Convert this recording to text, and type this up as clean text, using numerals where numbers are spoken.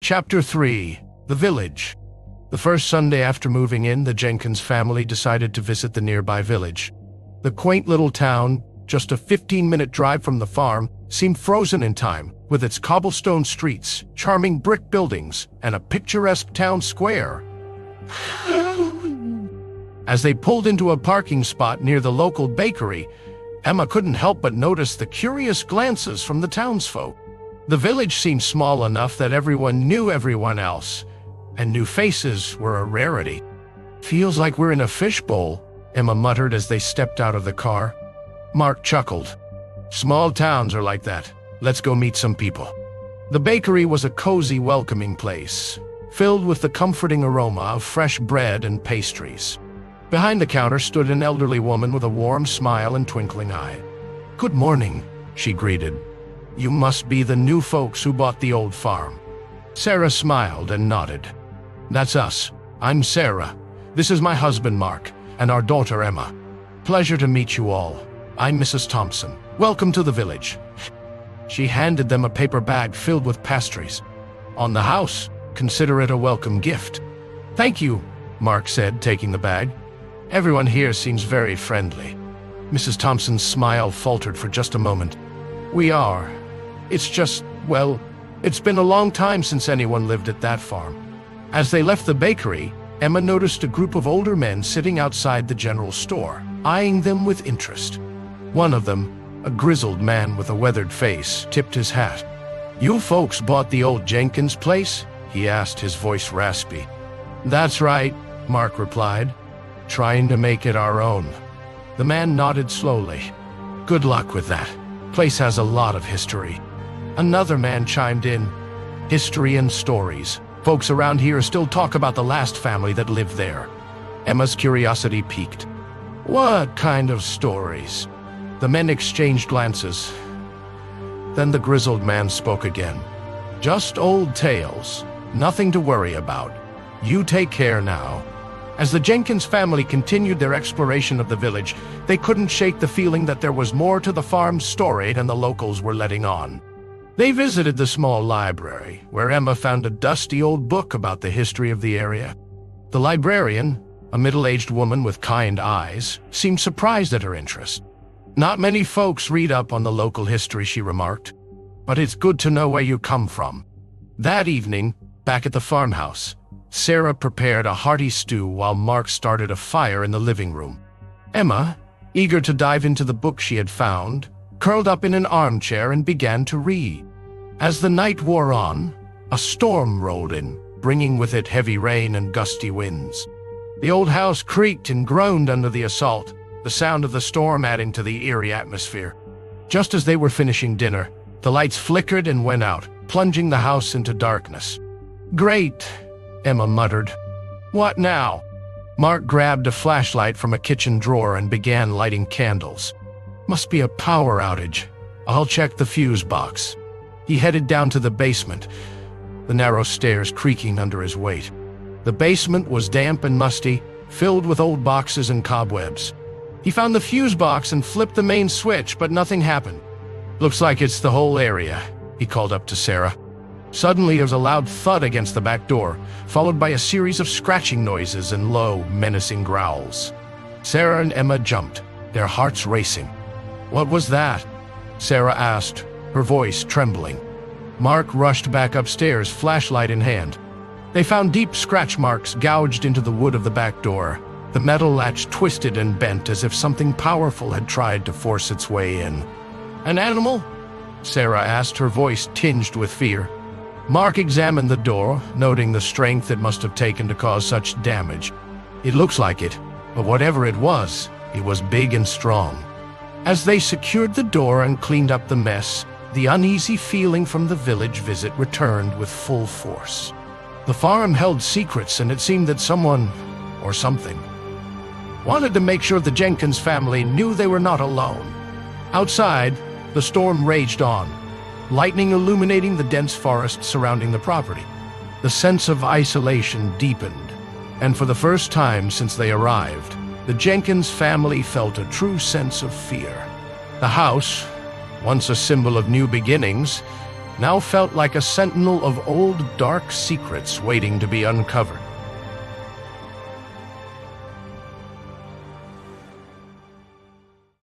Chapter 3. The Village. The first Sunday after moving in, the Jenkins family decided to visit the nearby village. The quaint little town, just a 15-minute drive from the farm, seemed frozen in time, with its cobblestone streets, charming brick buildings, and a picturesque town square. As they pulled into a parking spot near the local bakery, Emma couldn't help but notice the curious glances from the townsfolk. The village seemed small enough that everyone knew everyone else, and new faces were a rarity. "Feels like we're in a fishbowl," Emma muttered as they stepped out of the car. Mark chuckled. "Small towns are like that. Let's go meet some people." The bakery was a cozy, welcoming place, filled with the comforting aroma of fresh bread and pastries. Behind the counter stood an elderly woman with a warm smile and twinkling eye. "Good morning," she greeted. "You must be the new folks who bought the old farm." Sarah smiled and nodded. "That's us. I'm Sarah. This is my husband, Mark, and our daughter, Emma. Pleasure to meet you all. I'm Mrs. Thompson. Welcome to the village." She handed them a paper bag filled with pastries. "On the house. Consider it a welcome gift." "Thank you," Mark said, taking the bag. "Everyone here seems very friendly." Mrs. Thompson's smile faltered for just a moment. "We are. It's just, well, it's been a long time since anyone lived at that farm." As they left the bakery, Emma noticed a group of older men sitting outside the general store, eyeing them with interest. One of them, a grizzled man with a weathered face, tipped his hat. "You folks bought the old Jenkins place?" he asked, his voice raspy. "That's right," Mark replied. "Trying to make it our own." The man nodded slowly. "Good luck with that. Place has a lot of history." Another man chimed in. "History and stories. Folks around here still talk about the last family that lived there." Emma's curiosity piqued. "What kind of stories?" The men exchanged glances. Then the grizzled man spoke again. "Just old tales. Nothing to worry about. You take care now." As the Jenkins family continued their exploration of the village, they couldn't shake the feeling that there was more to the farm's story than the locals were letting on. They visited the small library, where Emma found a dusty old book about the history of the area. The librarian, a middle-aged woman with kind eyes, seemed surprised at her interest. "Not many folks read up on the local history," she remarked, "but it's good to know where you come from." That evening, back at the farmhouse, Sarah prepared a hearty stew while Mark started a fire in the living room. Emma, eager to dive into the book she had found, curled up in an armchair and began to read. As the night wore on, a storm rolled in, bringing with it heavy rain and gusty winds. The old house creaked and groaned under the assault, the sound of the storm adding to the eerie atmosphere. Just as they were finishing dinner, the lights flickered and went out, plunging the house into darkness. "Great," Emma muttered. "What now?" Mark grabbed a flashlight from a kitchen drawer and began lighting candles. "Must be a power outage. I'll check the fuse box." He headed down to the basement, the narrow stairs creaking under his weight. The basement was damp and musty, filled with old boxes and cobwebs. He found the fuse box and flipped the main switch, but nothing happened. "Looks like it's the whole area," he called up to Sarah. Suddenly, there was a loud thud against the back door, followed by a series of scratching noises and low, menacing growls. Sarah and Emma jumped, their hearts racing. "What was that?" Sarah asked, her voice trembling. Mark rushed back upstairs, flashlight in hand. They found deep scratch marks gouged into the wood of the back door. The metal latch twisted and bent as if something powerful had tried to force its way in. "An animal?" Sarah asked, her voice tinged with fear. Mark examined the door, noting the strength it must have taken to cause such damage. "It looks like it, but whatever it was big and strong." As they secured the door and cleaned up the mess, the uneasy feeling from the village visit returned with full force. The farm held secrets, and it seemed that someone, or something, wanted to make sure the Jenkins family knew they were not alone. Outside, the storm raged on, lightning illuminating the dense forest surrounding the property. The sense of isolation deepened, and for the first time since they arrived, the Jenkins family felt a true sense of fear. The house, once a symbol of new beginnings, now felt like a sentinel of old dark secrets waiting to be uncovered.